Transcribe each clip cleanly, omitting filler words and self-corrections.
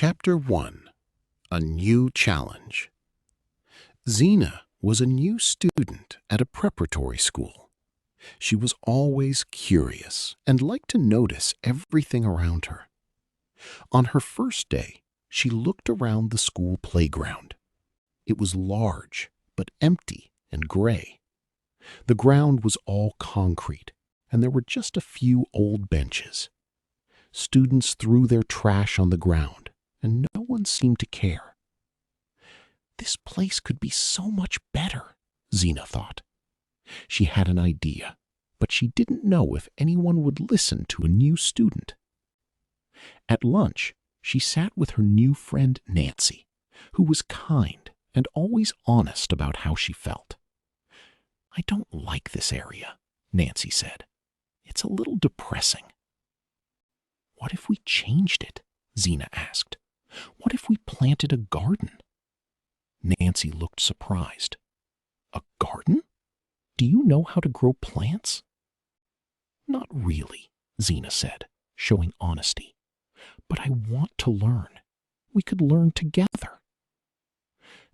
Chapter 1. A New Challenge. Zena was a new student at a preparatory school. She was always curious and liked to notice everything around her. On her first day, she looked around the school playground. It was large, but empty and gray. The ground was all concrete, and there were just a few old benches. Students threw their trash on the ground, and no one seemed to care. This place could be so much better, Zena thought. She had an idea, but she didn't know if anyone would listen to a new student. At lunch, she sat with her new friend Nancy, who was kind and always honest about how she felt. "I don't like this area," Nancy said. "It's a little depressing." "What if we changed it?" Zena asked. "What if we planted a garden?" Nancy looked surprised. "A garden? Do you know how to grow plants?" "Not really," Zena said, showing honesty. "But I want to learn. We could learn together."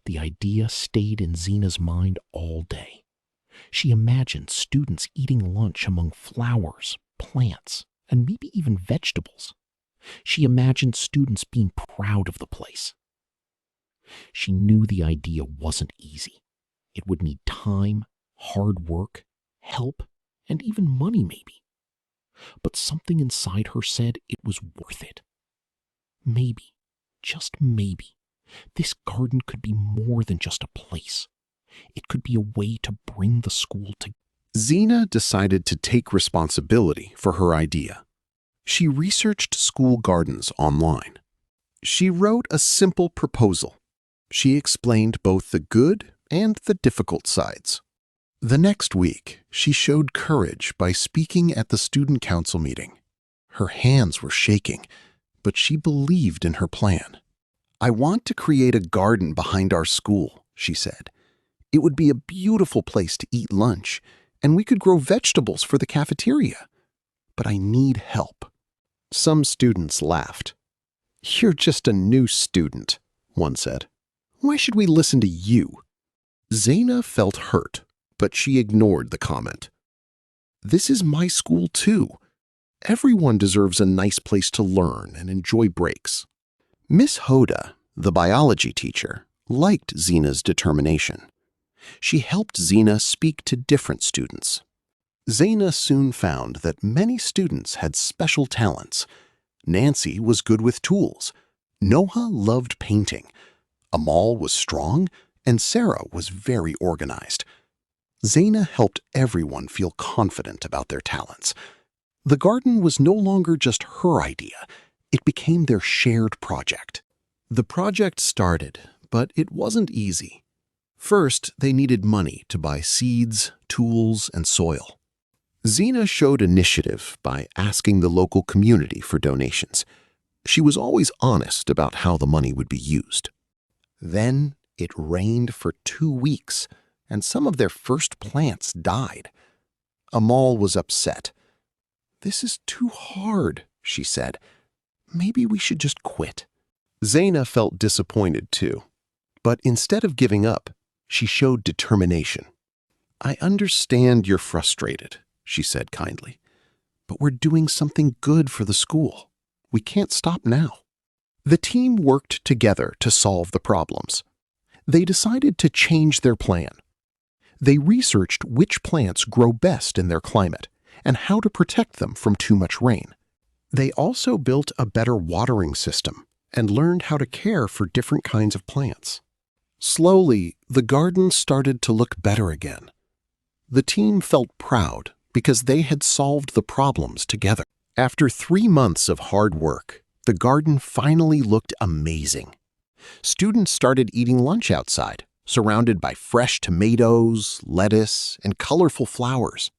The idea stayed in Zena's mind all day. She imagined students eating lunch among flowers, plants, and maybe even vegetables. She imagined students being proud of the place. She knew the idea wasn't easy. It would need time, hard work, help, and even money maybe. But something inside her said it was worth it. Maybe, just maybe, this garden could be more than just a place. It could be a way to bring the school together. Zena decided to take responsibility for her idea. She researched school gardens online. She wrote a simple proposal. She explained both the good and the difficult sides. The next week, she showed courage by speaking at the student council meeting. Her hands were shaking, but she believed in her plan. "I want to create a garden behind our school," she said. "It would be a beautiful place to eat lunch, and we could grow vegetables for the cafeteria. But I need help." Some students laughed. "You're just a new student," one said. "Why should we listen to you?" Zena felt hurt, but she ignored the comment. "This is my school too. Everyone deserves a nice place to learn and enjoy breaks." Miss Hoda, the biology teacher, liked Zena's determination. She helped Zena speak to different students. Zena soon found that many students had special talents. Nancy was good with tools. Noah loved painting. Amal was strong, and Sarah was very organized. Zena helped everyone feel confident about their talents. The garden was no longer just her idea. It became their shared project. The project started, but it wasn't easy. First, they needed money to buy seeds, tools, and soil. Zena showed initiative by asking the local community for donations. She was always honest about how the money would be used. Then it rained for 2 weeks, and some of their first plants died. Amal was upset. "This is too hard," she said. "Maybe we should just quit." Zena felt disappointed too, but instead of giving up, she showed determination. "I understand you're frustrated," she said kindly, "but we're doing something good for the school. We can't stop now." The team worked together to solve the problems. They decided to change their plan. They researched which plants grow best in their climate and how to protect them from too much rain. They also built a better watering system and learned how to care for different kinds of plants. Slowly, the garden started to look better again. The team felt proud because they had solved the problems together. After 3 months of hard work, the garden finally looked amazing. Students started eating lunch outside, surrounded by fresh tomatoes, lettuce, and colorful flowers.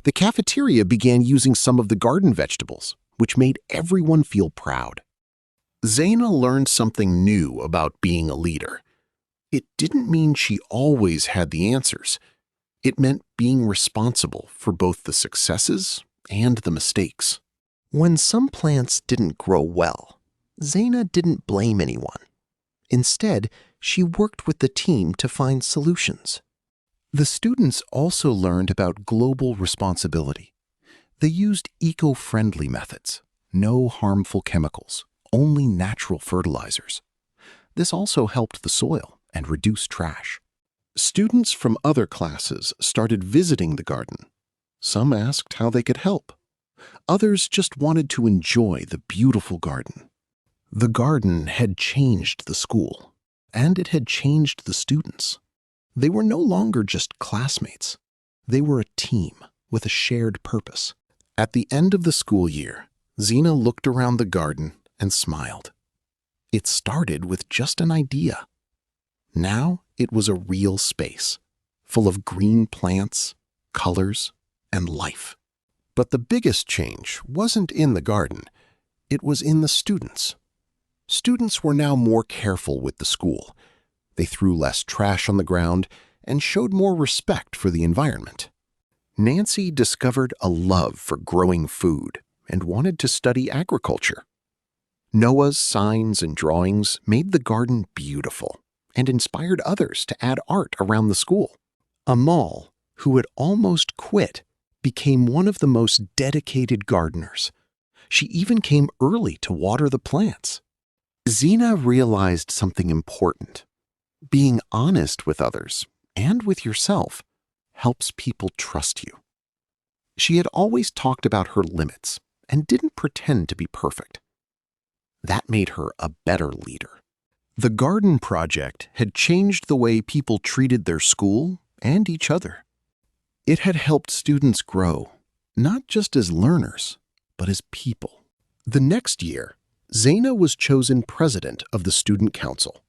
The cafeteria began using some of the garden vegetables, which made everyone feel proud. Zena learned something new about being a leader. It didn't mean she always had the answers. It meant being responsible for both the successes and the mistakes. When some plants didn't grow well, Zaina didn't blame anyone. Instead, she worked with the team to find solutions. The students also learned about global responsibility. They used eco-friendly methods, no harmful chemicals, only natural fertilizers. This also helped the soil and reduced trash. Students from other classes started visiting the garden. Some asked how they could help. Others just wanted to enjoy the beautiful garden. The garden had changed the school, and it had changed the students. They were no longer just classmates. They were a team with a shared purpose. At the end of the school year, Zaina looked around the garden and smiled. It started with just an idea. Now it was a real space, full of green plants, colors, and life. But the biggest change wasn't in the garden. It was in the students. Students were now more careful with the school. They threw less trash on the ground and showed more respect for the environment. Nancy discovered a love for growing food and wanted to study agriculture. Noah's signs and drawings made the garden beautiful and inspired others to add art around the school. Amal, who had almost quit, became one of the most dedicated gardeners. She even came early to water the plants. Zaina realized something important. Being honest with others and with yourself helps people trust you. She had always talked about her limits and didn't pretend to be perfect. That made her a better leader. The garden project had changed the way people treated their school and each other. It had helped students grow, not just as learners, but as people. The next year, Zaina was chosen president of the student council.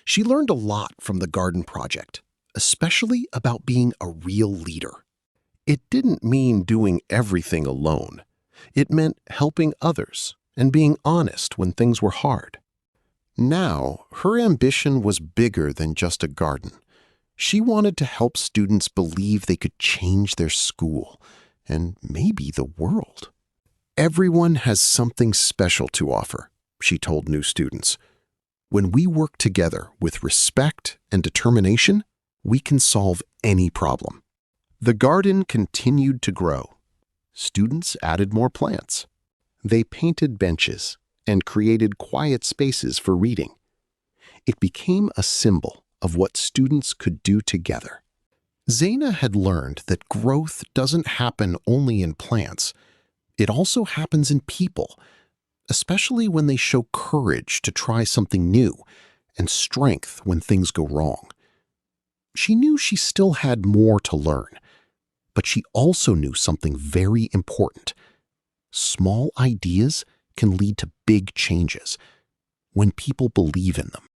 She learned a lot from the garden project, especially about being a real leader. It didn't mean doing everything alone. It meant helping others and being honest when things were hard. Now, her ambition was bigger than just a garden. She wanted to help students believe they could change their school and maybe the world. Everyone has something special to offer, she told new students. When we work together with respect and determination, we can solve any problem. The garden continued to grow. Students added more plants. They painted benches and created quiet spaces for reading. It became a symbol of what students could do together. Zaina had learned that growth doesn't happen only in plants. It also happens in people, especially when they show courage to try something new and strength when things go wrong. She knew she still had more to learn, but she also knew something very important. Small ideas can lead to big changes when people believe in them.